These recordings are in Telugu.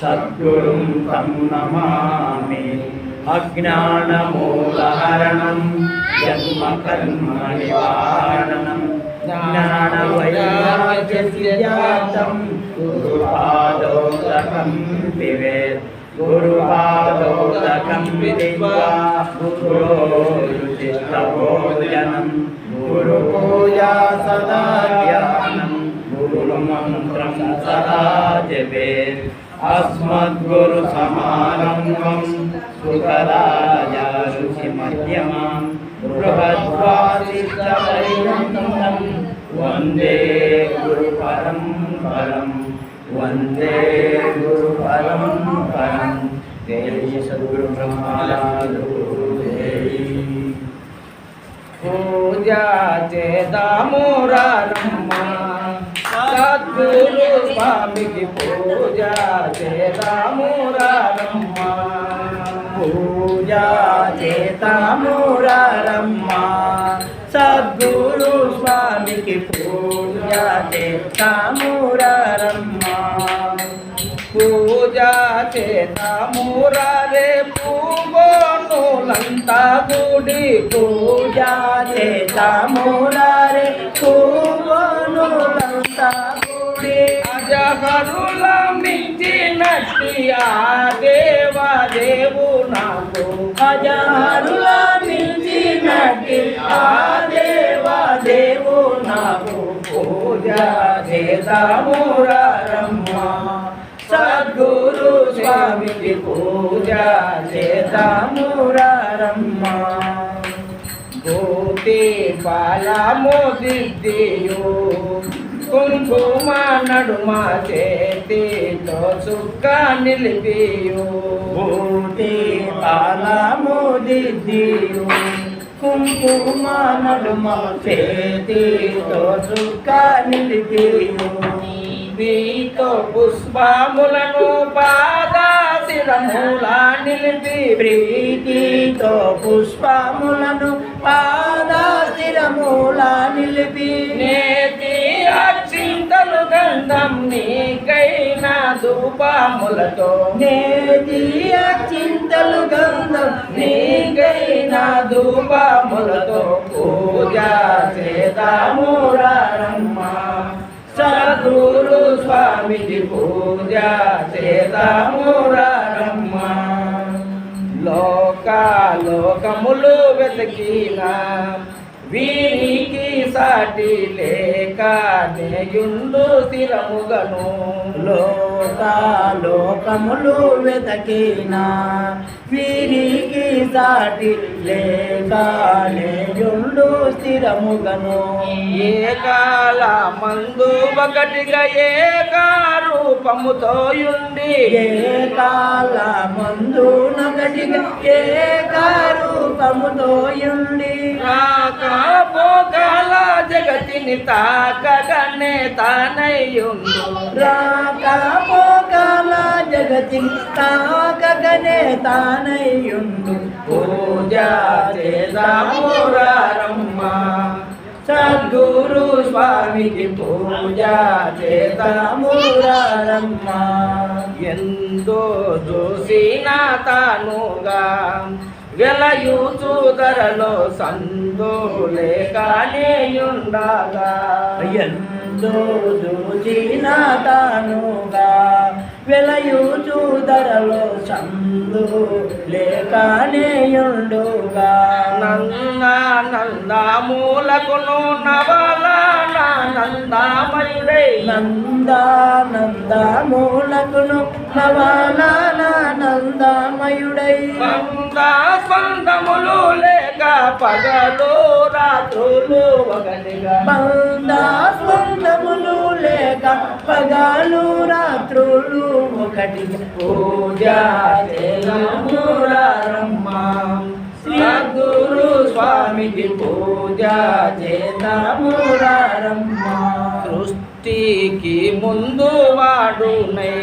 సద్గురుం తం నమామి. అజ్ఞానమూలహరణం జన్మకర్మ నివారణం జ్ఞానవైరాగ్యసిద్ధ్యార్థం గురుపాదోదకం పిబేత్. గురుపాదోదకం విదిత్వా గురోరుచిష్టభోజనం. గురుపూజా సదా ధ్యానం. గురుమంత్రం సదా జపేత్. అస్మద్గురు సమారంభం సుఖరాజారుషి మధ్యమాం బృహద్వాసిష్టపర్యంతం వందే గురు పరంపరం. వందే గురు పరంపరం. జై సద్గురు బ్రహ్మరాజు జై. పూజా చేదామురారమ్మ సద్గురు స్వామికి పూజా చేదామురారమ్మ. పూజా చేతామురారమ్మ సద్గురు స్వామికి పూజా చేతామురారమ్మ. పూజా చేదామురారే పూగోనులంతా గుడి. పూజా చేతామురారే పూగోనులంతా గుడి. అజహరుల మించినట్టి ఆ దేవదేవు నాకు. అజహరుల మించినట్టి ఆ దేవదేవు నాకు. పూజా చేతామురారమ్మ సద్గురు స్వామికి పూజా చేతామురారమ్మ. భూతి పాలము దిద్దియు కుంకుమ నడుమ చేతితో సుక్క నిలిపియు. భూతి పాలము దిద్దియు కుంకుమ నడుమ చేతితో సుక్క నిలిపియు. వీతో పుష్పములను పాదశిరముల నిలిపి. ప్రీతితో పుష్పములను పాదశిరముల నిలిపి. నేతి అక్షింతలు గంధం నీకైన ధూపములతో. నేతి అక్షింతలు గంధం నీకైన ధూపములతో పూజా చేదామురారమ్మ సద్గురు స్వామికి పూజా చేదామురారమ్మ. లోకములు వెతికిన వీరికి సాటి లేక నేయుండు స్థిరముగను. లోకములు వెతకిన వీరికి సాటి లేక నేయుండు స్థిరముగను. ఏ కాల మందు ఒకటిగా ఏకారూపముతో యుండి. ఏ కాల మందు నగటిగా ఏకారూపముతో యుండి. పోగల జగతిని తాకగనే తానయ్యుండు. రాకపోగల జగతిని తాకగనే తానయ్యుండు. పూజా చేదామురారమ్మ సద్గురు స్వామికి పూజా చేదామురారమ్మ. ఎందో చూసిన తానుగా వెలయూచు ధరలో సందోలే కానేయుండగా. ఎంతో చూచిన తానుగా వెలయూచు ధరలో సందు లేకనేయుండుగా. నందానందమూలకును నవలానందమయుడై. నందానందమూలకును నవలానందమయుడై. స్పందములు లేక పగలు రాత్రులు ఒకటిగా. స్పందములు లేక పగలు రాత్రులు ఒకటిగా. పూజా చేదామురారమ్మ సద్గురు స్వామికి పూజా చేదామురారమ్మ. సృష్టికి ముందు వాడునై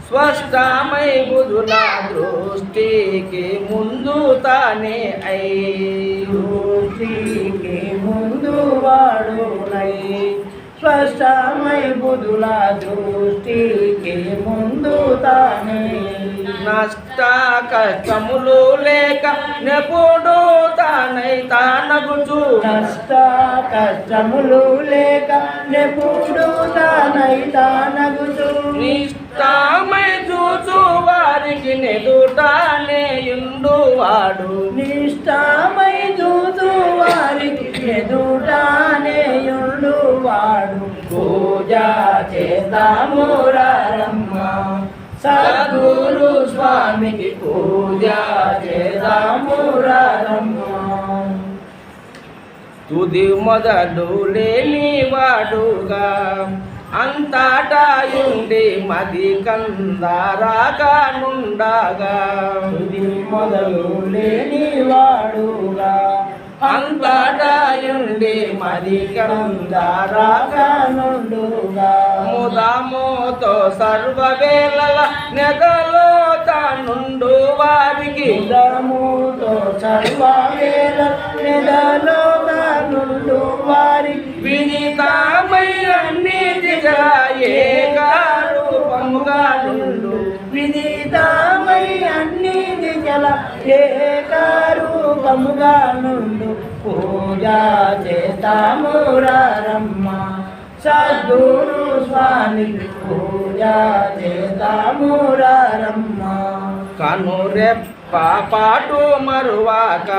స్పష్టమై బుధుల దృష్టికి ముందు తానే దృష్టికి ముందు వాడునై స్పష్టమై బుధుల దృష్టికి ముందు తానే నష్ట కష్టములు లేక నెప్పుడు తానై తానగుచు నష్ట కష్టములు లేక నెప్పుడు తానై తానగుచు నిష్ఠామై చూచు వారికి నెదుటానే యుండువాడు నిష్ఠామై చూచు వారికి ఎదుటానే యుండువాడు పూజ చేస్తాము రమ్మ సద్గురు స్వామికి పూజ చేస్తాము రమ్మ తుది మొదలు లేని వాడుగా అంతటాయుండి మది కందారాగా నుండగా తుది మొదలు లేని వాడుగా అంతటాయుండి మది కందారాగా నుండుగా ముదామోతో సర్వవేళల నెదలో తానుండు వారికి దముతో సర్వవేళ నెదలో నుండు వారి విదితామై అన్ని దిగా ఏకారూపముగా నుండు విదితమై అన్ని దిశల ఏకరూపముగా నుండు పూజ చేస్తాము రమ్మ సద్గురు స్వామికి పూజ చేస్తాము రమ్మ కనురెప్ప పాటు మరువాక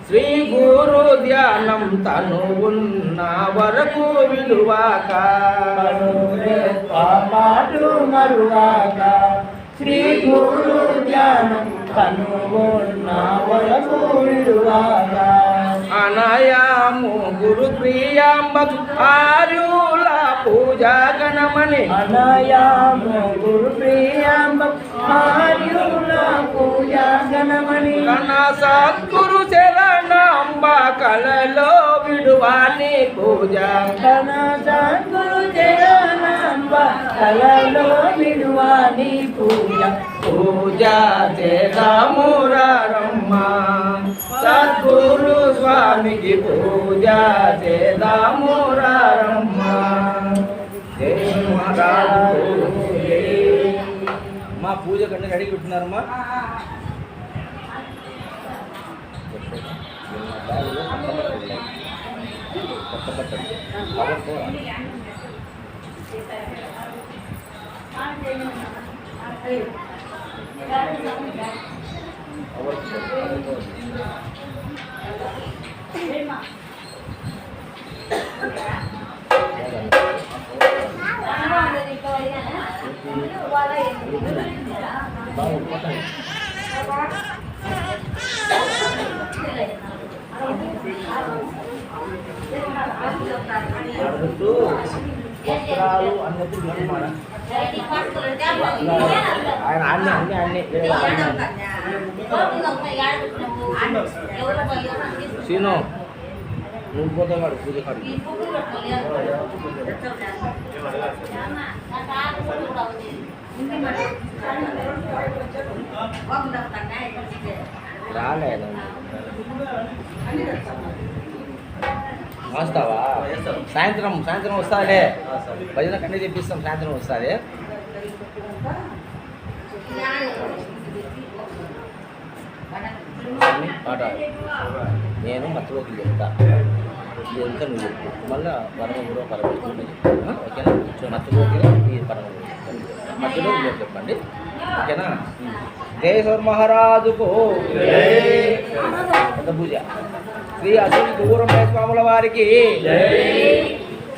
శ్రీ గురు ధ్యానం తను ఉన్న వరకు విలువాక పాటు మరువాక శ్రీ గురు ధ్యానం కనుగొన్న వరకు విడువాక అనయాము గురు ప్రియాంబకు ఆర్యుల పూజా గణమని అనయాము గురు ప్రియాంబ ఆర్యుల పూజా గణమణి కన సద్గురు శరణాంబ కలలో విడువాని పూజ కన సద్గురు జగన్నాంబ కలలో విడువాని పూజ పూజ చేద్దాము రమ్మ సద్గురు స్వామికి పూజ చేద్దాము రమ్మ జై మహారాజు మా పూజ కన్నా అడిగి పెట్టినారమ్మా వస్త్రాలు అన్నట్టు ఆయన అన్ని అన్ని అన్ని సీను నువ్వు పోతే వాడు పూజ కాడు రాలేదు వస్తావా సాయంత్రం సాయంత్రం వస్తాలే భజన కన్నీ తెప్పిస్తాం సాయంత్రం వస్తుంది పాట నేను మత్తులోకి చెప్తా ఇదంతా నువ్వు చెప్పు మళ్ళీ పరమగురు పరమగురు ఓకేనా మత్తులోకి ఈ పరమగురు మధ్యలో మీరు చెప్పండి ఓకేనా జయశ్వర్ మహారాజుకు పూజ శ్రీ అసలు దూరం స్వాముల వారికి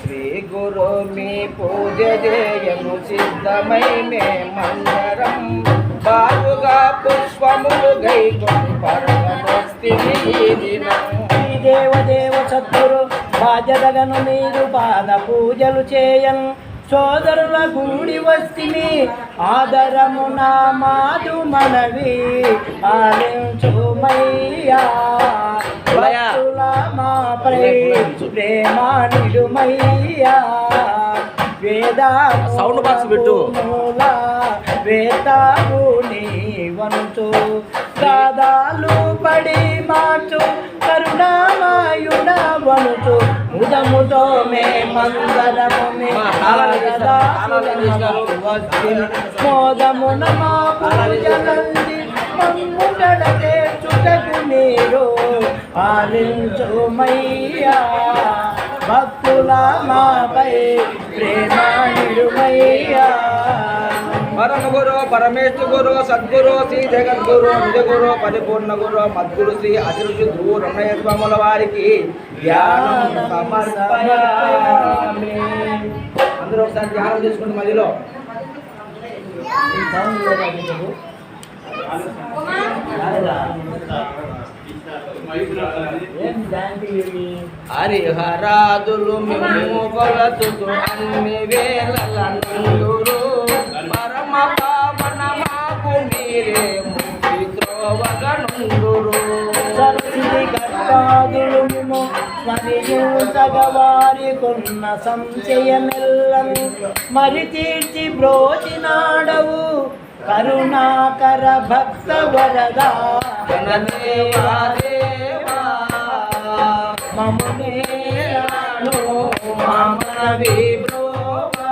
శ్రీ గురు మీ పూజ చేయను సిద్ధమై మేమందరం బాగుగా పుష్పములు గైకొని పరమస్తిని దేవదేవ సద్గురు బాధ్యతగను మీరు పాద పూజలు చేయను సోదరుల కూడి వస్తిని ఆదరము నా మాదు మనవి ఆలించుమయ్యా భక్తుల మా ప్రేమానిడుమయ్యా వేద సౌండ్ బాక్స్ పెట్టు వేతావు నీ వంతు దాదాలు పడి మాచు కరుణామాయుడ వనుచు ఉదముతో మే మందరము మోదమున మా పూజలంది మమ్ముడలే చుటకు మీరు పాలించుమయ్యా భక్తుల మాపై ప్రేమానిడుమయ్యా పరమ గురు పరమేశ్వర గురు సద్గురు శ్రీ జగద్గురు నిజ గురు పరిపూర్ణ గురు మద్గురు శ్రీ అతిరుచి ధ్రువు రమణయ్య స్వాముల వారికి ధ్యానం సమర్పయామి. అందరూ ఒకసారి ధ్యానం చేసుకుంటే మధ్యలో హరిహరాదులు మేము కొలతుతూ అన్ని వేళల నందురు పరమ పావన మాకు మీరే ముక్తి త్రోవగనుందురు. సరస్వతి గర్భాదులు మేము స్మరించగవారి కొన్న సంశయమెల్లను మరి తీర్చి బ్రోచినాడవు కరుణాకర భక్త వరదా గణదేవా దేవా మమునేరాను మామనవి బ్రోవా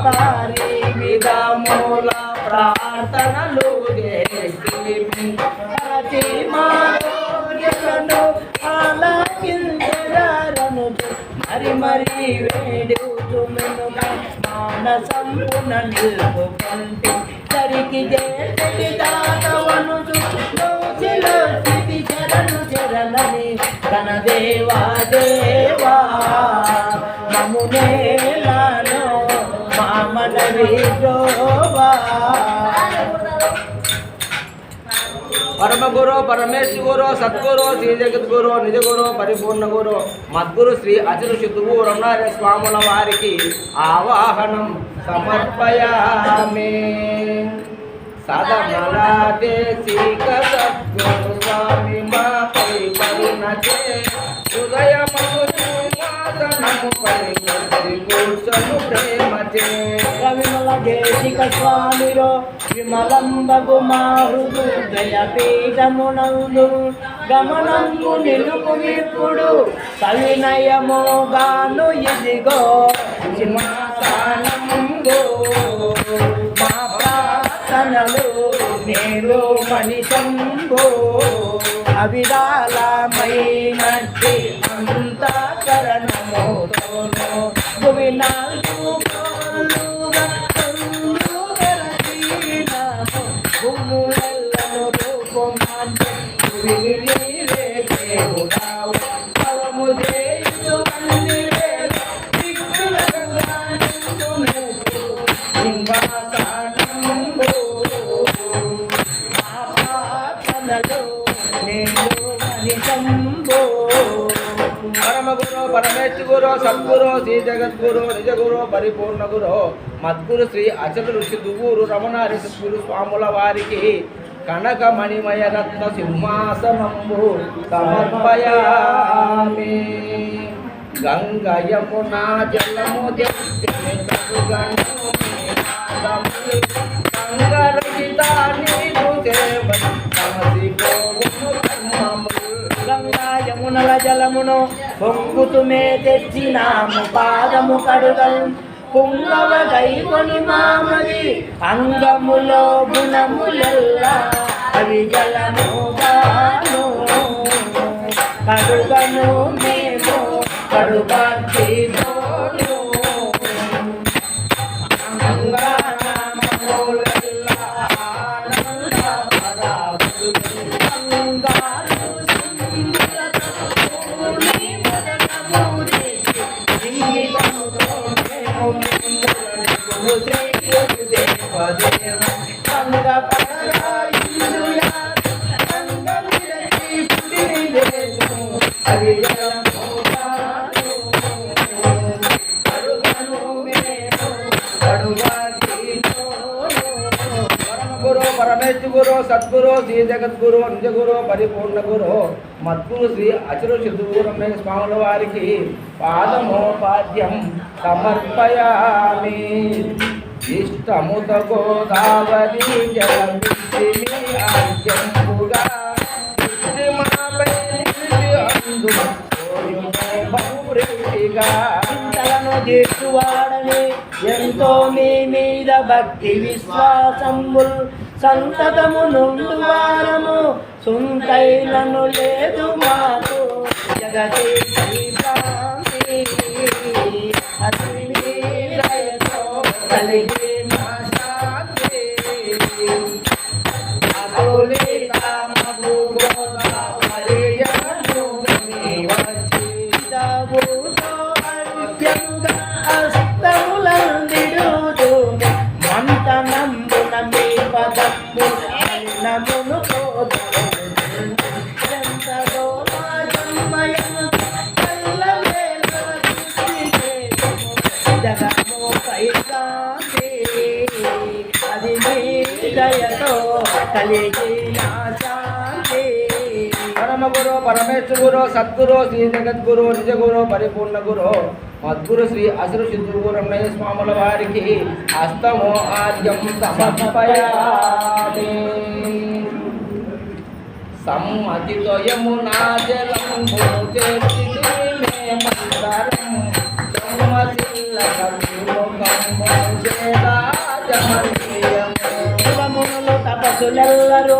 హరి విధముల ప్రార్థనలు చేసి ప్రతి మాను ఆలకించరను మరి మరి వేడుతు మానసంపున నిల్పుకొంటి సరికి చేతి దాతవను స్థితి చరణు చరణని గణదేవా దేవా మమునేలాను మామనవి బ్రోవా. పరమ గురు పరమేశ్వర గురు సద్గురు శ్రీ జగద్గురు నిజ గురు పరిపూర్ణ గురు మద్గురు శ్రీ అచరు శుద్ధువు రమణార్య స్వాముల వారికి ఆవాహనం సమర్పయామి. సదమలాదేశిక సద్గురు స్వామి మాపై కరుణచే హృదయము సింహాసనముపై కూర్చొను ప్రేమచే. విమల దేశిక స్వామిరో విమలంబగు మా హృదయ పీఠమునందు గమనంబు నిలుపు ఇప్పుడు సవినయము గాను ఇదిగో సింహాసనంబు మా ప్రార్థనలు నేను మనిషంబు అవిరాలమైనట్టి అంతఃకరణముతోను భువినాల్గు భూములను రూపమాంటే పరమ గురు పరమేశ్వర గురు సద్గురు శ్రీ జగద్గురు నిజ గురు పరిపూర్ణ గురు మద్గురు శ్రీ అచల ఋషి దువ్వూరు రమణారి సద్గురు స్వాముల వారికి కనక మణిమయ రత్న సింహాసనంబు సమర్పయామి. గంగ యమునా జలము గంగా యమునల జలమును పొంగుతుమే తెచ్చినాము పాదము కడుగం పుంగవ గైకొని మామది అంగములో గుణములెల్లా అవి జలముగాను కడుగను మేము కడుగీ పరమేశ్వర గురు సద్గురు శ్రీ జగద్గురు నిజ గురు పరిపూర్ణ గురు మద్గురు శ్రీ అచరు శుద్ధువు రమణయ్య స్వాముల వారికి పాదమోపాద్యం సమర్పయామి. ఇష్టముత గోదావరి జలమిగా హాయిగా చింతలను తీర్చువాడని ఎంతో మీ మీద భక్తి విశ్వాసముల్ సంతతము నుండు వారము సుంకైనను లేదు మాకు జగతి శ్రీకాంతి అతి మీ దయతో కలిగి మా శాంతి అతులిత మగు మరియను వచ్చి దబుతో అర్ఘ్యంగా హస్తములందిడుదు మంతనంబున మీ పదము నమును ఎంతదో మా జన్మయము జగము పైకాంతి అది మీ దయతో కలిగిన శాంతి పరమ గురు పరమేశ్వర గురు సద్గురు శ్రీ జగద్గురు నిజ గురు పరిపూర్ణ గురు మద్గురు శ్రీ అసురు సిద్ధురు రమణయ్య స్వాముల వారికి హస్తమో ఆద్యం సమర్పయామి సమ్మతితో యమునా జలం చేర్చి మందరం శివమునులు తపస్సులెల్లరూ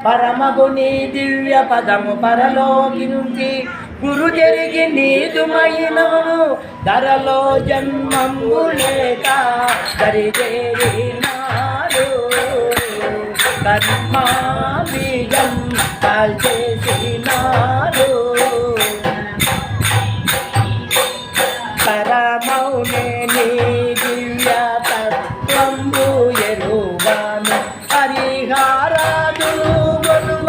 పరమగుని దివ్య పదము పరలోకి నుంచి గురు జరిగి నీదుమైనను ధరలో జన్మము లేక దరిదేరినాడు కర్మా బీజం కాల్చేసినాడు పరమౌనే నీ దివ్య తత్వంబు ఎరుగాను హరిహారాదులు గొలువ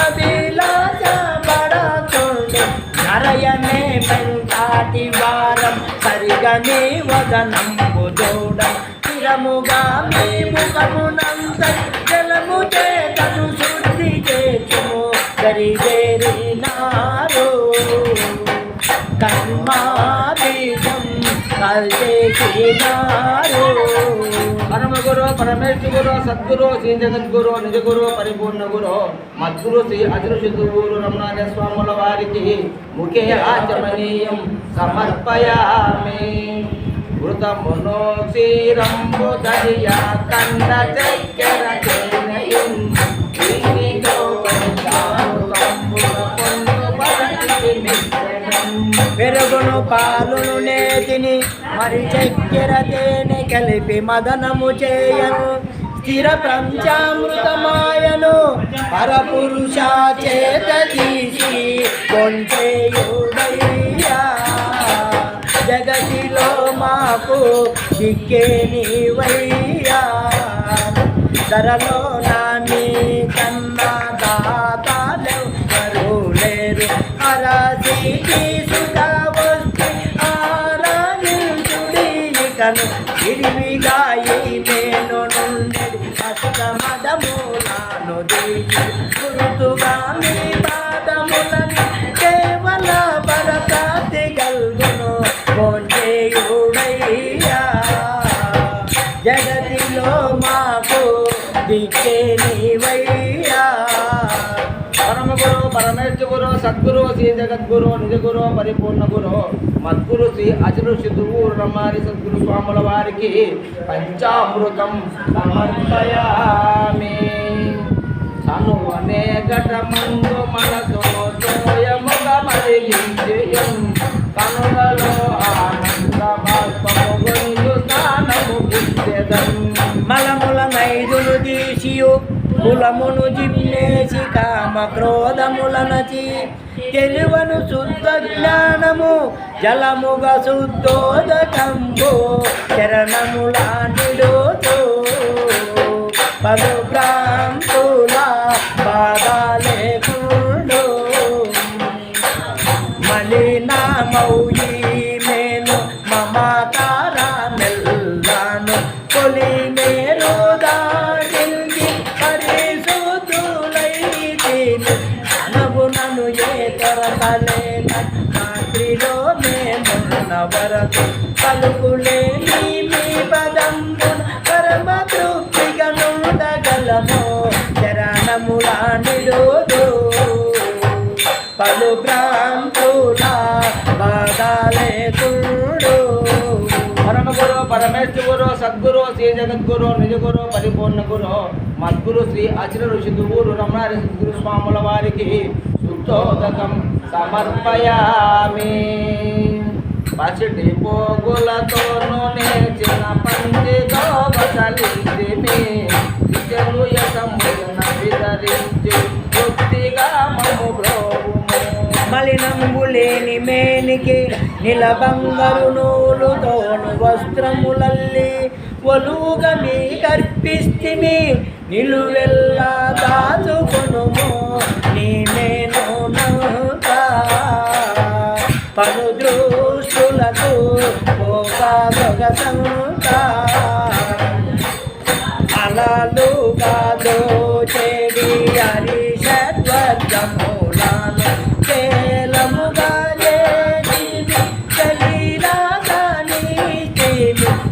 అభిలాష పడతుండే నరయనే మెంతాటి వారం సరిగని వదనంబు జోడ స్థిరముగా మీ ముఖమునంత జలము చేతను శుద్ధి చేతుము దరిదేరినారు కర్మాబీజం కాల్చేసినారు పరమ గురు పరమేశ్వర గురు సద్గురు శ్రీ జగద్గురు నిజ గురు పరిపూర్ణ గురు మద్గురు శ్రీ అజరు సిద్ధురు రమణాయ స్వాముల వారికి ముఖే ఆచమనీయం సమర్పయామి మృతమునో క్షీరంబు దయ కన్న చక్కెర చేనయం పెరుగును పాలును నేతిని మరి చక్కెర తేనె కలిపి మదనము చేయను స్థిర పంచామృతమాయను పరపురుష చేత తీసి కొంచెయుడయ్యా జగతిలో మాకు దిక్కే నీవయ్యా ధరలో నాని కన్నా దాతాలెవ్వరూ లేరు అరాసి తీసుగా వస్తే ఆరాధించుడికను ఇరివిగాయి నేను నుండి అష్టమదములను దీని గురుతుగా మీ పాదములని కేవల పరప్రాప్తి గల్గును కొంచెయుడయ్యా జగతిలో మాకు దిక్కే నీవయ్యా పరమ గురు పరమేశ్వర గురు సద్గురు శ్రీ జగద్గురు నిజ గురు పరిపూర్ణ గురు మద్గురు శ్రీ అజరు సిద్ధురు రమారి సద్గురు స్వాముల వారికి పంచామృతం సమర్పయామి తను అనేకట మందు మనసు తోయముగ మరిగించేయం కనులలో ఆనంద బాష్పము గొంతు స్నానము పుట్టెదం మలముల నైదులు తీసియు కులమును జిమ్మేసి కామ క్రోధములనచి తెలువను శుద్ధ జ్ఞానము జలముగా శుద్ధోదకంబు చరణముల నిడుతూ పలు భ్రాంతుల బాధాలే కూడు మలినామౌయి మేను మమకార మెల్లాను కొలి మేరు దాటింది పరిశుద్ధులైతిని అనగునను ఏ తరతలేన మాత్రిలో మేమున్న వరకు పలుకులే మీ పదంబున పరమ తృప్తిగా నుండగలము చరణముల నిడుదు పలు భ్రాంతుల బాధాలే పరమేశ్వరు సద్గురు శ్రీ జగద్గురు నిజగురు పరిపూర్ణ గురు మద్గురు శ్రీ అచల ఋషి దువ్వూరు రమణారి సద్గురు స్వాముల వారికి శుద్ధోదకం సమర్పయామి. పసిటి పోగులతోనూ నేర్చిన పంచితో బసలించిమి విజలు యసమున విదరించి వృత్తిగా మము బ్రోవుము. మలినంబు లేని మేనికి నిలబంగరు నూలుతోను వస్త్రములల్లి ఒలుగా మీ కర్పిస్తిమి నిలువెల్లా దాచుకొనుము నీ మేను పలు దృష్టులకు అలలుగా దోచేడి హరిషద్వజములను కేలముగా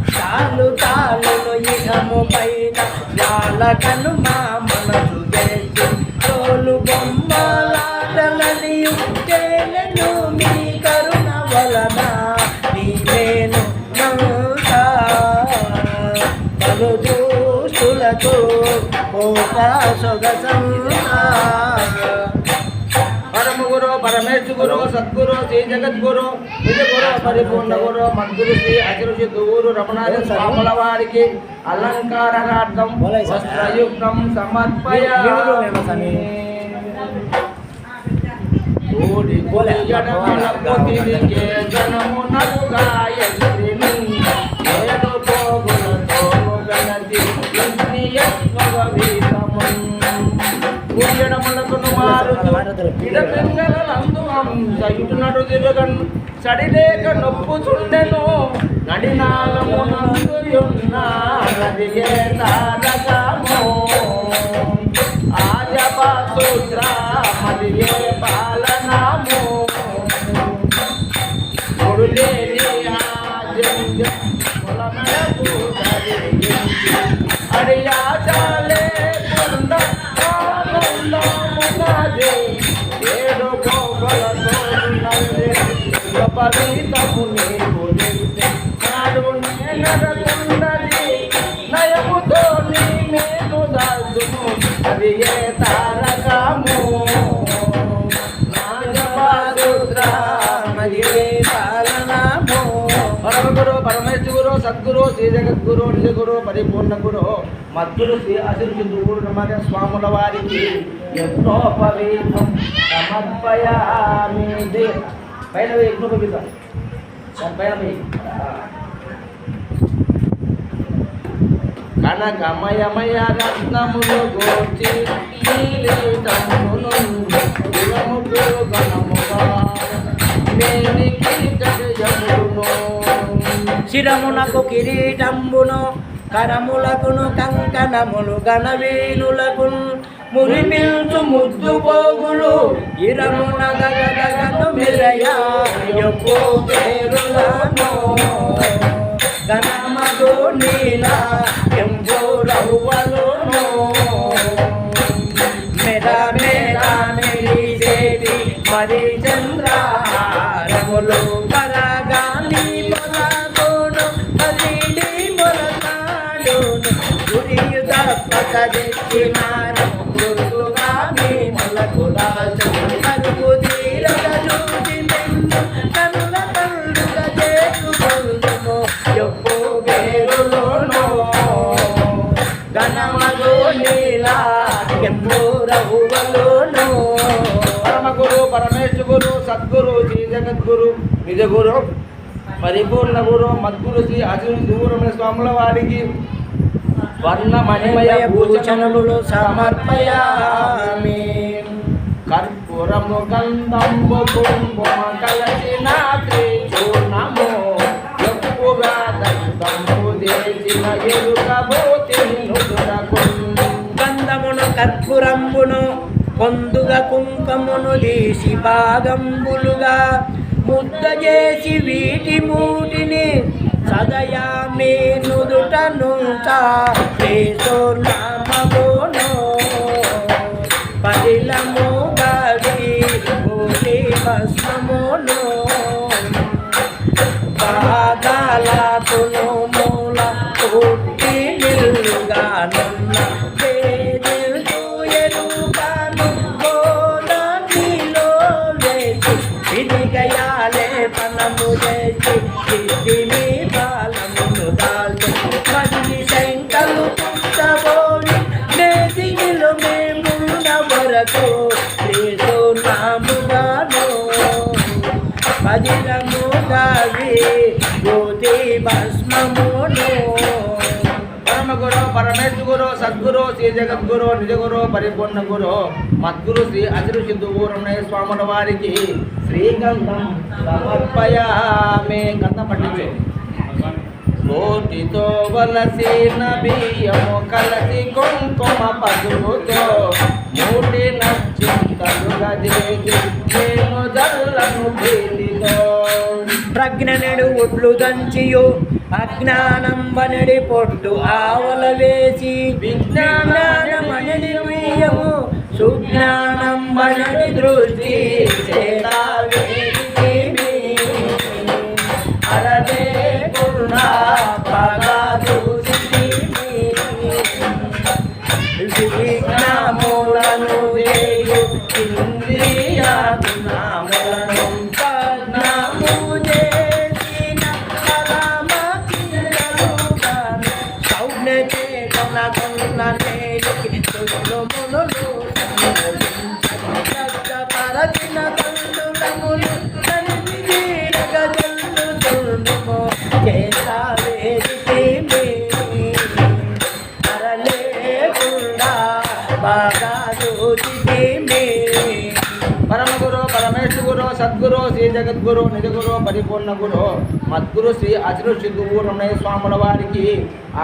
తాలు తాలును ఇహము పైన వాళ్ళకను మా మనసు వేసి తోలు బొమ్మలాటలనియు తేలను మీ కరుణ వలన నీవేను పలు దూషులతో పరమగురు పరమేశ్వరు సద్గురు శ్రీ జగద్గురు నిజగురు పరిపూర్ణ గురు మద్గురు శ్రీ అచరుషి దువ్వూరు రమణారి స్వాముల వారికి అలంకారార్థం వస్త్రయుక్తం సమర్పయామి. ఇటునడు తిరగను సడిలేక నొప్పుచుండెను నడినాలమునందుయున్న నదిగే తారకము ఆజపసూత్ర మదిగే పాలనాము ముడులేని అడియాచాలే కొండ ఆనందమునది ఏడు గోపలతో పవితముని నాడు నరకుండది నయముతో నీ మేలు దాసుము అది ఏ తారకము పరమగురు పరమేశ్వరు సద్గురు శ్రీ జగద్గురు నిజగురు పరిపూర్ణ గురు మద్గురు శ్రీ అసిరుచి దువ్వూరు రమణ స్వాముల వారికి యజ్ఞోపవీతం సమర్పయామి. పైన యజ్ఞోపవీతం పైన కనకమయమయ రత్నములు గోచి శిరమునకు కిరీటంబును కరములకును కంకణములు గణవీనులకు మురిపిల్చు ముద్దు పోగులు ఇరమున దగదగను మిరయా యొక్కు పేరులను గణమగు నీలా ఎంబోరవ్వలును మెరా మెరా మెరిసేటి మరి చంద్రములు పరగాని మొలగోను పలిడి మొలగాడును గురియు తప్పక తెచ్చి మారము గురుగాని మొలగులాచు కరుగు తీరగ చూసి మెన్ను కనుల పండుగ చేసుకొందుము యొప్పు వేరులోను గణమగు నీలా ఎంబోరవ్వలును. పరమగురు పరమేశ్వరు సద్గురు శ్రీ జగద్గురు నిజగురు పరిపూర్ణ గురు మద్గురు శ్రీ అసిరుచి దువ్వూరు స్వాముల వారికి వర్ణమణిమయ భూషణములు సమర్పయామి. కర్పూరము గంధంబు కుంభమ కలసిన త్రిచూర్ణము ఎక్కువగా దైవంబు దేశిన ఎరుకబోతిని నుదురకుండు గంధమును కర్పూరంబును పొందుగా కుంకమును తీసి భాగంబులుగా ముద్ద చేసి వీటి మూటిని సదయా మీ నుదుటను నామమును పదిలము గడి భూమి భస్మమును పాదాలకును మూల కనున్న వేదెందు ఎరుగను గోదానిలో వేసి విధిగయాలే పనము చేసి సిద్ధిని బాలమును దాల్చి మదిని శంకలు పుట్టబోని నేతిలో మేమున్న వరకు క్రీస్తు నాముగాను పదిలముగావి జ్యోతి భస్మమును పరమగురు పరమేశ్వరు సద్గురు శ్రీ జగద్గురు నిజగురు పరిపూర్ణ గురు మద్గురు శ్రీ అజరు సిద్ధూరమయ్య స్వాముల వారికి శ్రీగంధం సమర్పయామి. గంధం పట్టించే కోటితో వలసిన బియ్యము కలసి కుంకుమ పసుపుతో మూటి నచ్చింతలుగా చేసి నేను జల్లను ప్రీతితో ప్రజ్ఞనుడు ఒడ్లు దంచియు అజ్ఞానం వనడి పొట్టు ఆవల వేసి విజ్ఞానమనడి బియ్యము సుజ్ఞానం వనడి దృష్టి అరదే కురుణ పగాదు విజ్ఞాములను వేయు ఇంద్రియాములను పద్మము చేసిన పరమకిలలుగాను సౌజ్ఞ చేతన కొన్న నేలికి తులుములు పరచిన తండులములు తనివి గజల్లు తులుము చేసావేది అరలే గుండా బాగా పరమగురు పరమేశ్వరు సద్గురు శ్రీ జగద్గురు నిజగురు పరిపూర్ణ గురు మద్గురు శ్రీ అజరు సిద్ధూరమయ్య స్వాముల వారికి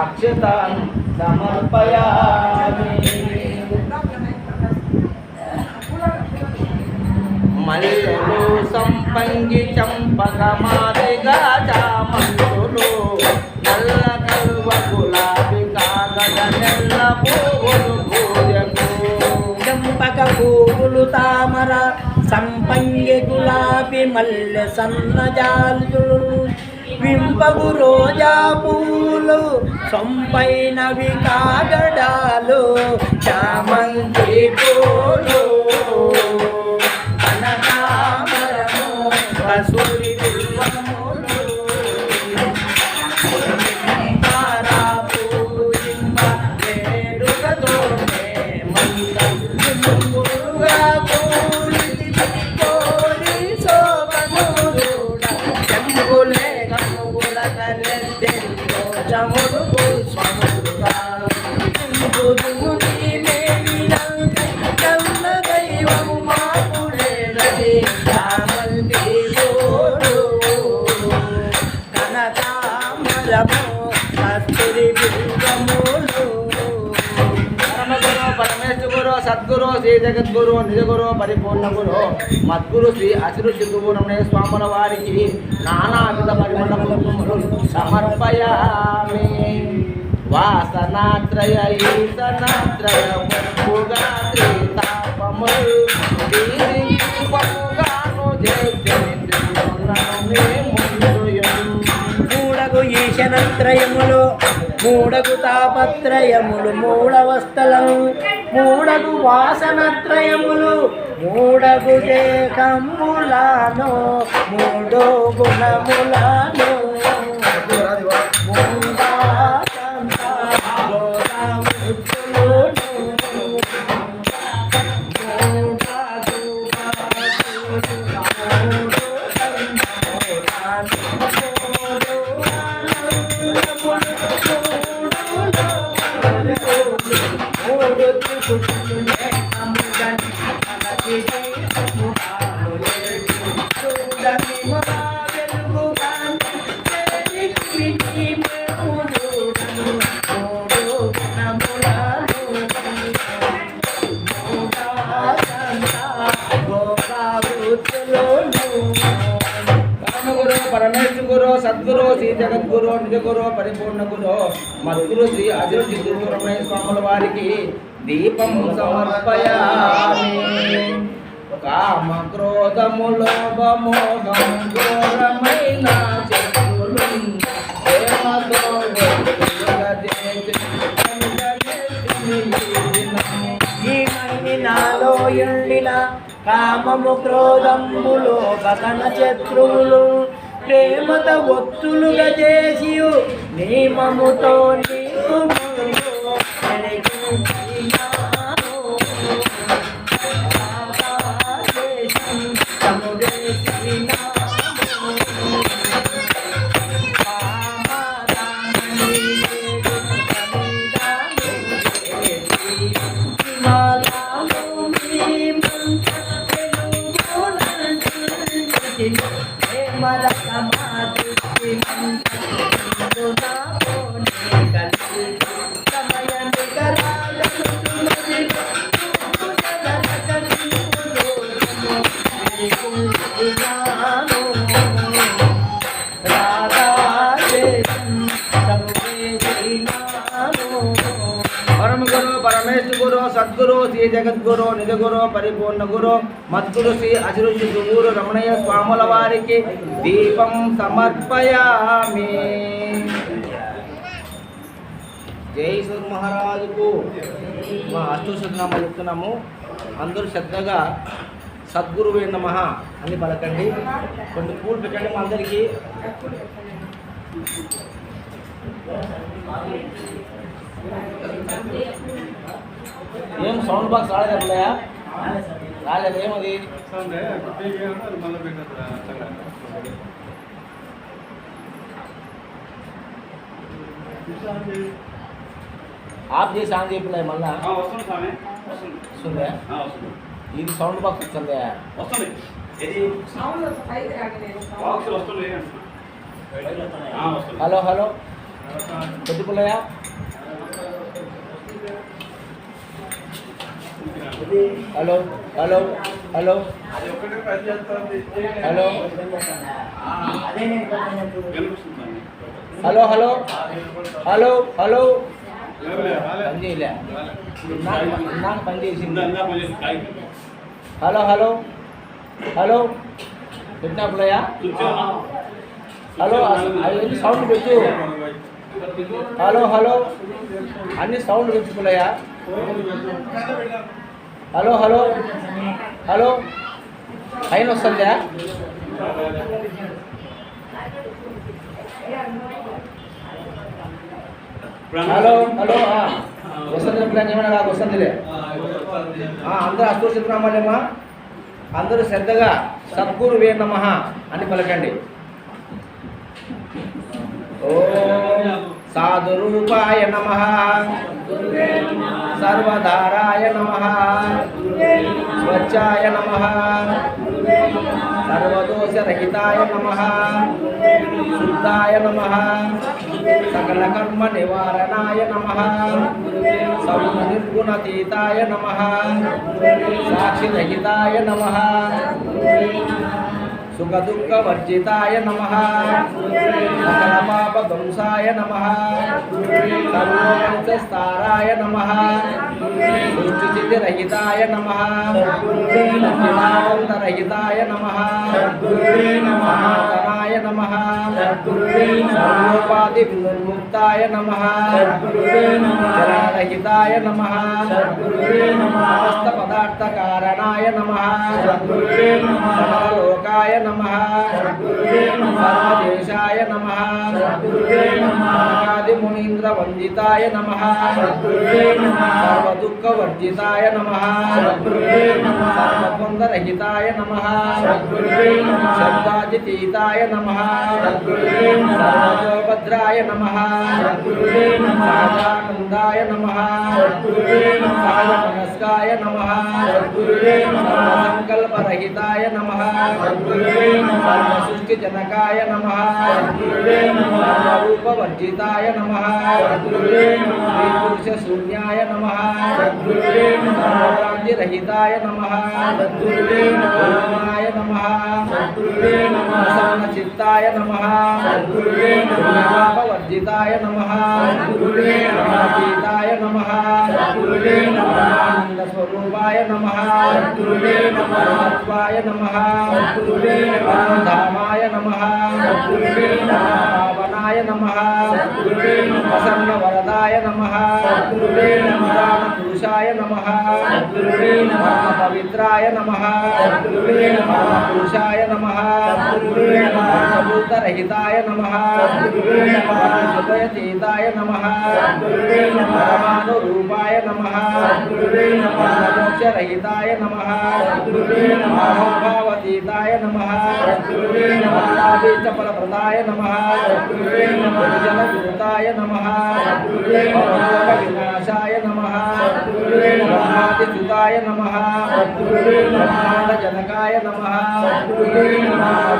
అక్షత సమర్పయామి. మల్లెలు సంపంగి చంపక మాదిగా చామంతులు నల్ల కలువ గులాబీ కాగడ నెల్ల పువ్వులు పూజకు చంపక పువ్వులు తామర సంపంగి గులాబీ మల్లె సన్నజాలు వింపగు రోజా పూలు సొంపైనవి కాగడాలు చామంతి పూలు కనకాంబరము కసూరి బిల్వములు తారా పూజింప వేడుకతో మంగళముగా పూజితి కోరి శోభనుడ చెంబులే కనుగుల కలెద్దెంతో చముడు పుష్పములుగా చెంబుదుని మేమినంత కన్న దైవము మాకులేనది చామంతి పూలు కనకాంబరము కస్తూరి బిల్వములు పరమగురు పరమేశ్వరు సద్గురు శ్రీ జగద్గురు నిజగురు పరిపూర్ణ గురు మద్గురు శ్రీ అసురు సిద్ధూరమయ్య స్వాముల వారికి నానావిధ పరిమళములు సమర్పయామి. వాసనాత్రయ ఈసనాత్రయ ముప్పుగా త్రితాపములు దీపముగాను మూడగు ఈశనత్రయములు మూడగు తాపత్రయములు మూడవస్థలను మూడగు వాసనత్రయములు మూడగు దేహములను మూడో గుణములను పరమేశ్వరు సద్గురు శ్రీ జగద్గురు నిజగురు పరిపూర్ణ గురు మద్గురు శ్రీ అజరు సిద్ధూరమయ్య స్వాముల వారికి దీపం సమర్పయామి. కామ క్రోధము లోభమోహం ఘోరమైన చెట్టులు ప్రేమతో వెలుగజేసి ఈ మహిని నాలో ఎండిన కామము క్రోధంబులు గగన శత్రువులు ప్రేమత ఒత్తులుగా చేసి నియమముతో నీకు परम गुरु परमेश्वर गुरु सद्गुरु श्री जगद्गुरु निज गुरु परिपूर्ण गुरु मद्गुरु श्री अजरुषि दुगुरु रमणीय स्वामुల వారికి దీపం సమర్పయామి. జై శ్రీ మహారాజుకు మా అష్టోత్తరనామం చెప్తున్నాము. అందరూ శ్రద్ధగా సద్గురువే నమః అని పలకండి. కొన్ని పూలు పెట్టండి మా అందరికీ. ఏం సౌండ్ బాక్స్ రాలేదా? రాలేదు. ఏమది ఆఫ్ చేసి ఆన్ చేయలేదు మళ్ళా వస్తుందా? ఇది సౌండ్ బాక్స్ వస్తుందా? Hello hello Koddipullaiah hello hello hello hello hello hello hello hello పని చేయలే నాకు పని చేసింది. హలో హలో హలో పెట్టినా పుల్లయ్య హలో అవి సౌండ్ పెట్టు. హలో హలో అన్ని సౌండ్ పెంచుకున్నాయా? హలో హలో హలో పైన వస్తుందా? హలో హలో వస్తుంది ప్లాన్ ఏమైనా నాకు వస్తుందిలే. అందరూ అష్టోత్తరనామాలేమా? అందరూ శ్రద్ధగా సద్గురువే నమః అని పలకండి. ఓం సాధురూపాయ నమః సర్వధారాయ నమః స్వచ్ఛాయ నమః సర్వదోషరహితాయ నమః శుద్ధాయ నమః సకల కర్మ నివారణాయ నమః సగుణ నిర్గుణతీతాయ నమః సాక్షిరహితాయ నమః సుఖ దుఃఖ వర్జితాయ నమః సకల పాప ధ్వంసాయ నమః సర్వోపనిషస్తారాయ నమః సృష్టి రహితాయ నమః రహితాయ నమః సనాతనాయ నమః సర్వోపాధి విముక్తాయ నమః రహితాయ నమః సమస్త పదార్థ కారణాయ నమః సర్వలోకాయ నమః సర్వదేశాయ నమః సనకాది మునీంద్ర వందితాయ నమః సర్వదుఃఖ వర్జితాయ నమః సర్వద్వంద్వ రహితాయ నమః శబ్దాజితీతాయ నమః సర్వభద్రాయ నమః సహజానందాయ నమః సహజమనస్కాయ నమః సర్వసంకల్పరహితాయ నమః సృష్టి జనకాయ నమః సర్వరూపవర్జితాయ నమః శ్రీపురుష శూన్యాయ నమః సర్వభ్రాంతిరహితాయ నమః పూర్ణాయ నమః ప్రసన్నచిత్తాయ నమః పాపవర్జితాయ నమః అతీతాయ నమః ఆనందస్వరూపాయ నమః పరమత్వాయ నమః పరమధామాయ నమః పావనాయ నమః ప్రసన్నవరదాయ నమః నమః పవిత్రాయ నమః పురుషాయ నమః భూతరహితాయ నమః హృదయతీతాయ నమః పరమానురూపాయ నమః మోక్షరహితాయ నమః భావతీతాయ నమః ఫలప్రదాయ నమః జనగురుతాయ నమః వినాశాయ నమః బ్రహ్మాదిసుతాయ నమః బ్రహ్మాండజనకాయ నమః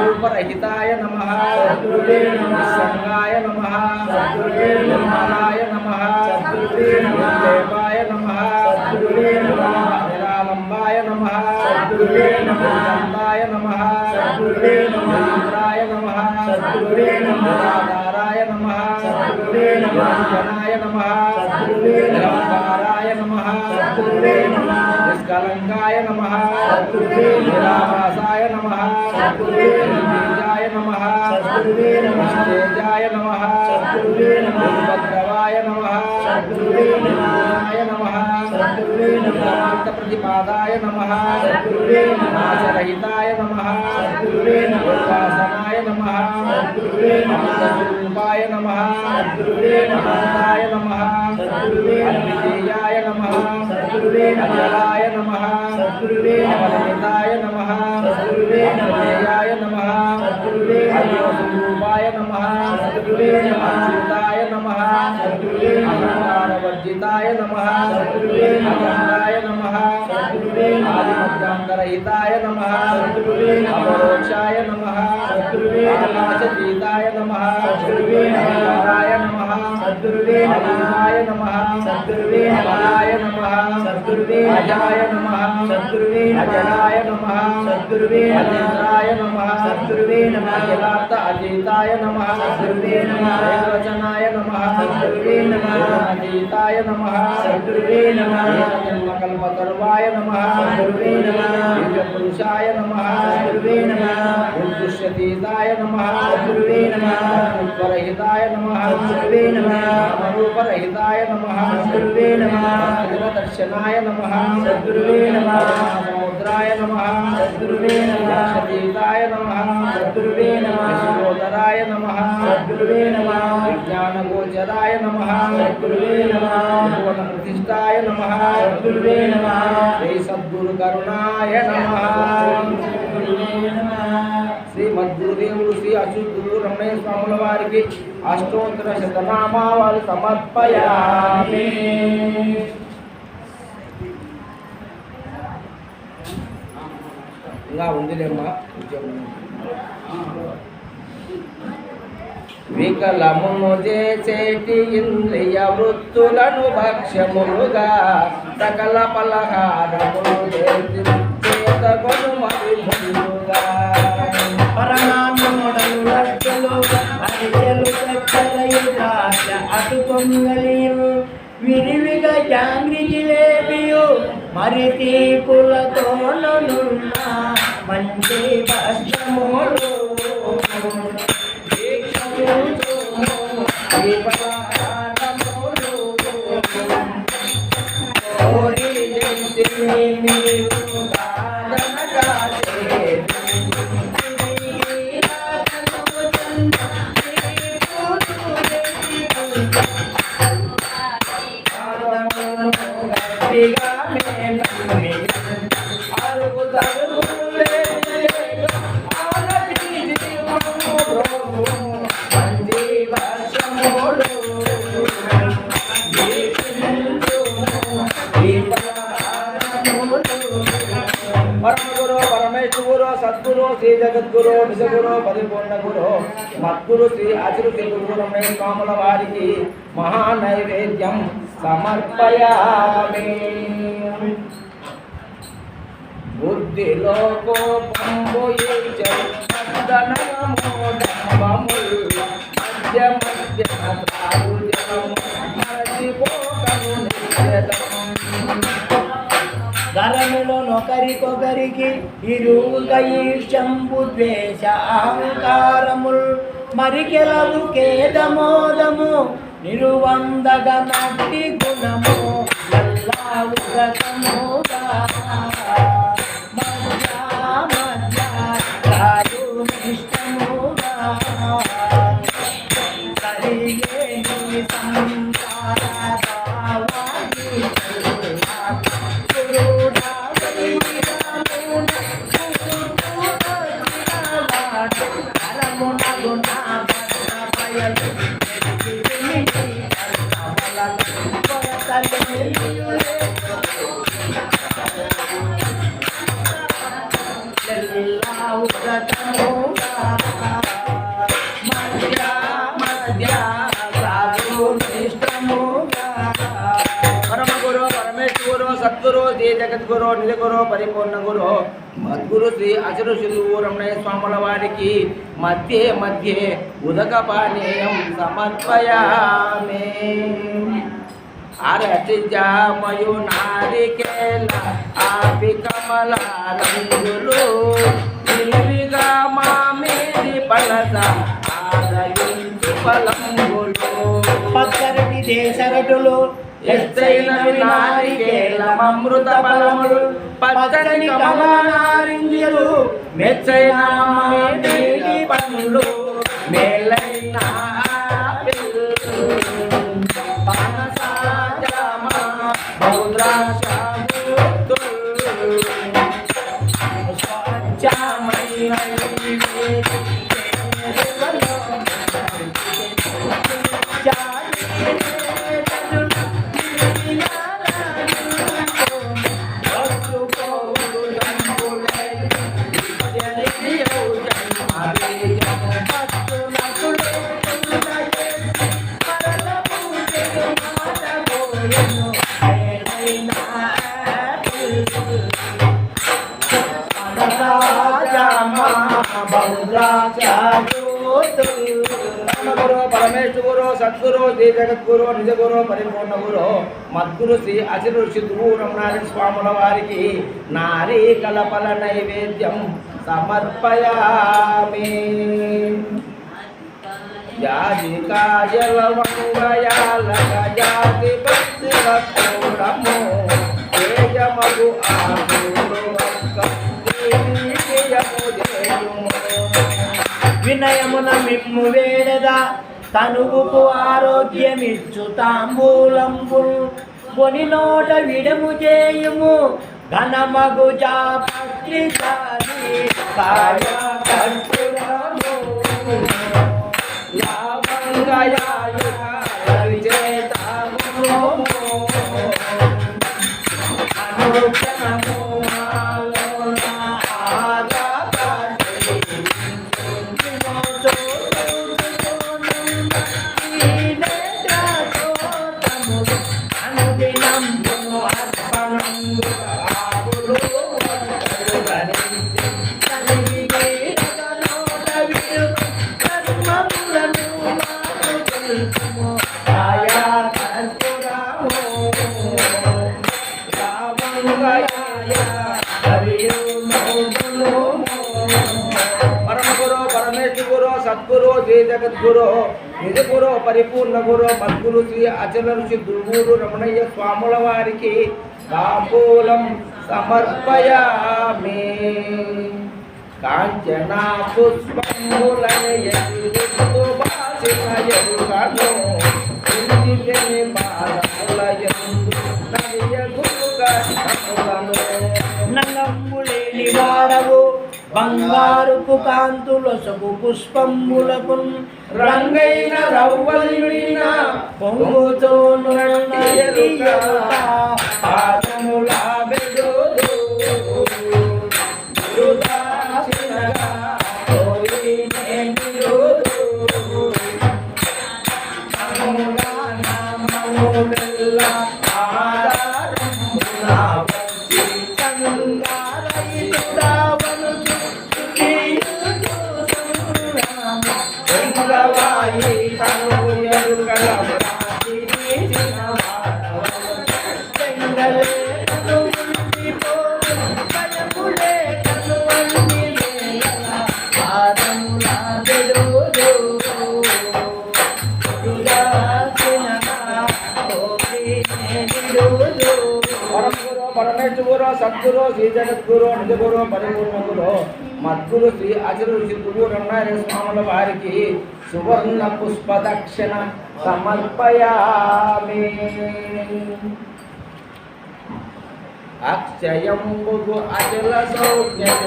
రూపరహితాయ నమః సంగాయ నమః నిర్మలాయ నమః దేవాయ నమః నిరాలంబాయ నమః నందాయ నమః ఇంద్రాయ నమః నిరాధారాయ నమః జనాయ నమః నిరంకారాయ నమః నిష్కలంకాయ నమః నిరాభాసాయ నమః బీజాయ నమః తేజాయ నమః భద్రవాయ నమః గుణాయ నమః ప్రతిపాదాయ నమః నాశరహితాయ నమః ఉపాసనాయ నమః అమృతస్వరూపాయ నమః అనంతాయ నమః అద్వితీయాయ నమః అజలాయ నమః అవలమితాయ నమః అవ్యయాయ నమః అవ్యయస్వరూపాయ నమః అచ్యుతాయ నమః అహంకారవర్జితాయ నమః అఖండాయ నమః ఆదిమధ్యాంతరహితాయ నమః అపరోక్షాయ నమః ఆకాశతీతాయ నమః అనంతాయ నమః అనంతాయ నమః అమలాయ నమః అజాయ నమః అజడాయ నమః అజేంద్రాయ నమః అఖిలార్థ అతీతాయ నమః ఏకవచనాయ నమః అతీతాయ నమః జన్మకల్పతరువాయ నమః పురుషాయ నమః ఉద్దుష్యతీతాయ నమః రూపరహితాయ నమః రూపరహితాయ నమః దర్శనాయ నమః సముద్రాయ నమః సతీతాయ నమః యశోధరాయ నమః విజ్ఞానగోచరాయ నమః ప్రతిష్టాయ నమః శ్రీ సద్గురు కరుణాయ నమః శ్రీ మద్గురుదేవుడు శ్రీ అచ్యుతుడు రమణయ్య స్వాముల వారికి అష్టోత్తర శతనామాలు సమర్పయామి. ఇంకా ఉందిలేమ్మా వికలమును చేసేటి ఇంద్రియ వృత్తులను భక్ష్యములుగా సకల పలహారములు చేతగొను మరిములుగా పరమాన్నముడను లక్షలు అరిచెలు చక్కరయు ద్రాక్ష అటు పొంగలియు విరివిగా జాంగ్రి జిలేబియు మరి తీపులతోనున్న మంచి భక్ష్యములు పరమగురు పరమేశ్వరు సద్గురు శ్రీ జగద్గురు నిజగురు పరిపూర్ణ గురు మద్గురు శ్రీ అచిరుతి గురు రమణయ్య స్వాముల వారికి మహానైవేద్యం సమర్పయామి. బుద్ధిలో కోపంబు మధ్య మధ్య ధరములో నొకరికొకరికి ఇరువుగా ఈర్ష్యంబు ద్వేష అహంకారముల్ మరికెలవు ఖేదమోదము నిరువందగ నట్టి గుణము సద్గురు శ్రీ జగద్గురు నిజగురు పరిపూర్ణ గురు మద్గురు శ్రీ అచరు శ్రీ రమణయ్య స్వాముల వారికి మధ్యే మధ్యే ఉదక పానీయం సమర్పయామి. అరటి జామయు నారికేల ఆపి కమల రంగులు నిలివిగా మామిడి పలస ఆరయించు పలంగులు పచ్చరటి దేశరటులు ఎత్తైనవి నారికేలమృత ఫలములు పచ్చని కమలారింజలు మెచ్చైన మామిడి పండ్లు మేలైన ఆపిల్ పనస జామ బౌద్రాక్ష స్వచ్ఛమైన పరమేశ్వరు సద్గురు శ్రీ జగద్గురు నిజగురు పరిపూర్ణ గురు మద్గురు శ్రీ అచరు ఋషి రమణారాయణ స్వాముల వారికి నారీ కలపల నైవేద్యం సమర్పయామి. జాతి కాజల వంగయాల జాతి భక్తులము తేజమగు వినయమున మిమ్ము వేడదా తనువుకు ఆరోగ్యమిచ్చు తాంబూలంబుల్ కొని నోట విడము చేయుము ఘనమగు జాపత్రి సద్గురు శ్రీ జగద్గురు నిజగురు పరిపూర్ణ గురు మద్గురు శ్రీ అచల ఋషి దుర్గూరు రమణయ్య స్వాముల వారికి తాంబూలం సమర్పయామి. కాంచన నలంబులేని వాడవు బంగారుపు కాంతులొసగు పుష్పంబులకు రంగైన రవ్వలిన పొంగుతో పాదముల బెదురు పరమేశ్వర సద్గురు శ్రీ జగద్గురు నిజగురు పరిపూర్ణ గురు మద్గురు శ్రీ అచరు ఋషి రమణారాయణ స్వాముల వారికి సువర్ణ పుష్ప దక్షిణ సమర్పయామి. అక్షయంబు అచల సౌజ్ఞత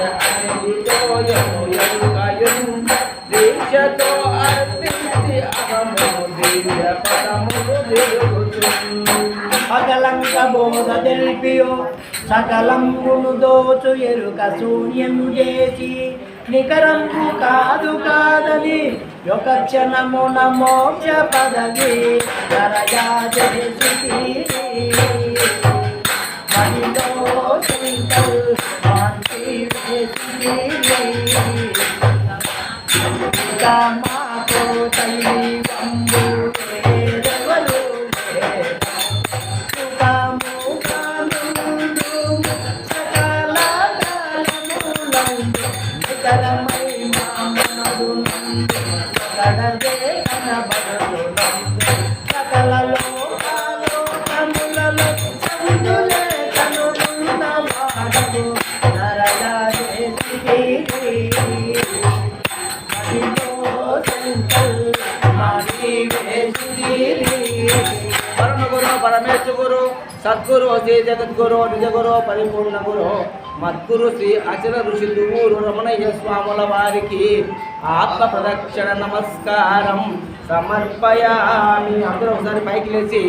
దీక్షతో అర్పించి అహము దివ్య పదములు తిరుగుతుంది. అకలంక బోధ తెలిపియో సకలంబును దోచు ఎరుక శూన్యము చేసి నికరంబు కాదు కాదని ఒక క్షణమున మోక్ష పదవి దరజా చేసి మదిలో చింతలు శాంతి వేసి మాతో దైవంబు వేరెవరు సకల నికరమై మామడు కడదే కనబడదు సకల లోకాలోకములలో సంతులే కనుగొన్నవాడు నరజా పరమ గురు పరమేశ్వర గురు సద్గురు శ్రీ జగద్గురు నిజగురు పరిపూర్ణ గురు మద్గురు శ్రీ అచల ఋషి దువ్వూరు రమణయ్య స్వాముల వారికి ఆత్మ ప్రదక్షిణ నమస్కారం సమర్పయామి. అందరూ ఒకసారి పైకి లేచి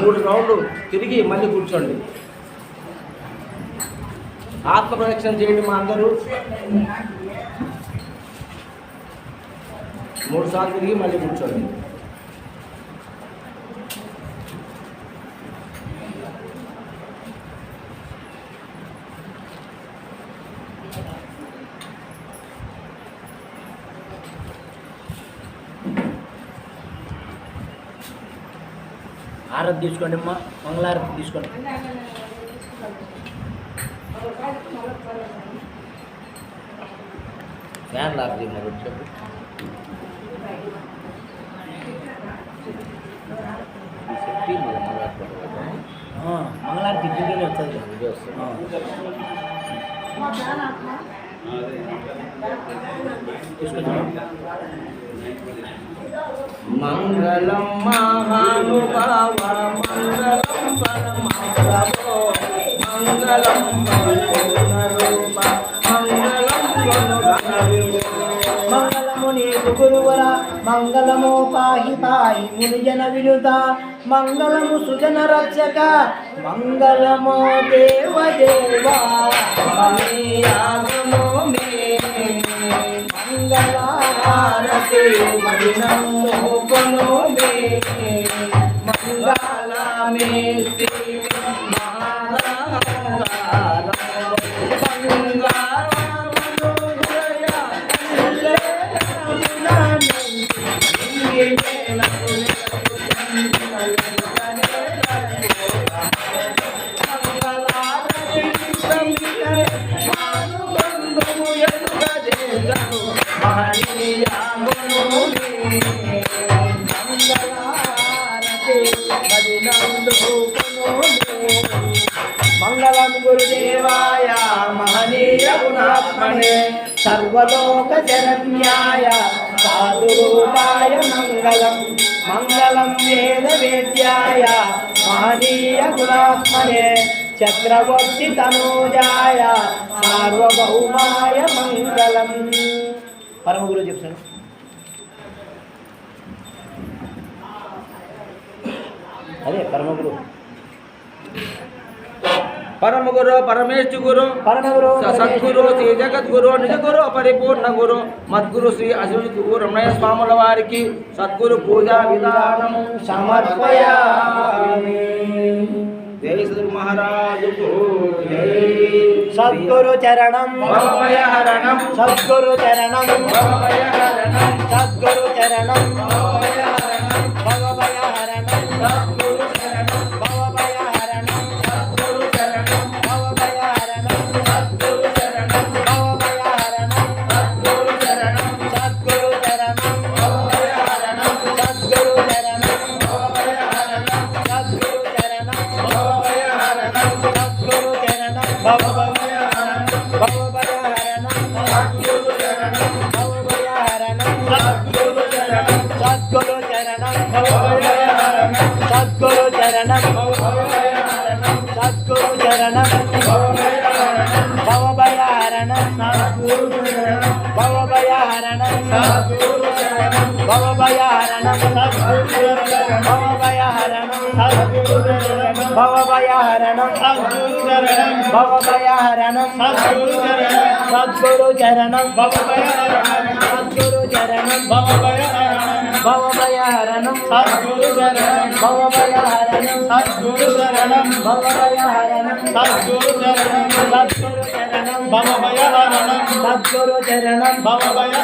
3 రౌండ్లు తిరిగి మళ్ళీ కూర్చోండి. ఆత్మ ప్రదక్షిణ చేయండి. మా అందరూ 3 సార్లు తిరిగి మళ్ళీ కూర్చోండి. ఆరతి తీసుకోండి అమ్మా, మంగళారతి తీసుకోండి. ఫ్యాన్ లాభి మరి మంగళారతి ఇంటికి వస్తుంది. మంగళం మహానుభావ మంగళం పరమాత్మో మంగళం పూర్ణరూప మంగళము నీకు గురువర మంగళము పాహి పాహి మునిజన వినుత మంగళము సుజన రక్షక మంగళమో దేవ దేవా మంగళారతి మదినమోపనో మే మంగళమే శ్రీ మంగళం గురుదేవాయ మహనీయ గుణాత్మనే సర్వలోక శరణ్యాయ సాధురూపాయ మంగళం మంగళం వేద వేద్యాయ మహనీయ గుణాత్మనే చక్రవర్తి తనూజాయ సార్వభౌమాయ మంగళం. పరమ గురు చెప్తాను. అదే పరమగురు పరమ గురు పరమేశ్వర గురు పరమగురు సద్గురు శ్రీ జగద్గురు నిజగురు పరిపూర్ణ గురు మద్గురు శ్రీ అశ్వతి రమణయ్య స్వాముల వారికి సద్గురు పూజా విధానం సమర్పయామి. జై శ్రీ మహారాజు సద్గురు చరణం భవభయహరణం సద్గురు చరణం భవభయహరణం సద్గురు చరణం భవభయహరణం భవభయహరణం సద్గురు శరణం భవభయహరణం సద్గురు శరణం భవభయహరణం సద్గురు శరణం భవభయహరణం సద్గురు శరణం సద్గురు చరణం భవభయహరణం సద్గురు చరణం భవభయహరణం సద్గురు చరణం భవభయహరణం సద్గురు చరణం భవభయహరణం భవభయహరణం సద్గురు శరణం భవభయహరణం సద్గురు శరణం సద్గురు చరణం భవభయహరణం సద్గురు చరణం భవభయహరణం సద్గురు చరణం భవభయహరణం భవభయహరణం సద్గురు శరణం భవభయహరణం సద్గురు శరణం భవభయహరణం సద్గురు శరణం భవభయహరణం సద్గురు భవభయహరణం సద్గురు చరణం భవభయహరణం సద్గురు చరణం సద్గురు చరణం భవభయహరణం సద్గురు చరణం భవభయహరణం భవభయహరణం సద్గురు చరణం భవభయహరణం సద్గురు చరణం భవభయహరణం సద్గురు చరణం సద్గురు చరణం భవభయహరణం సద్గురు చరణం భవభయ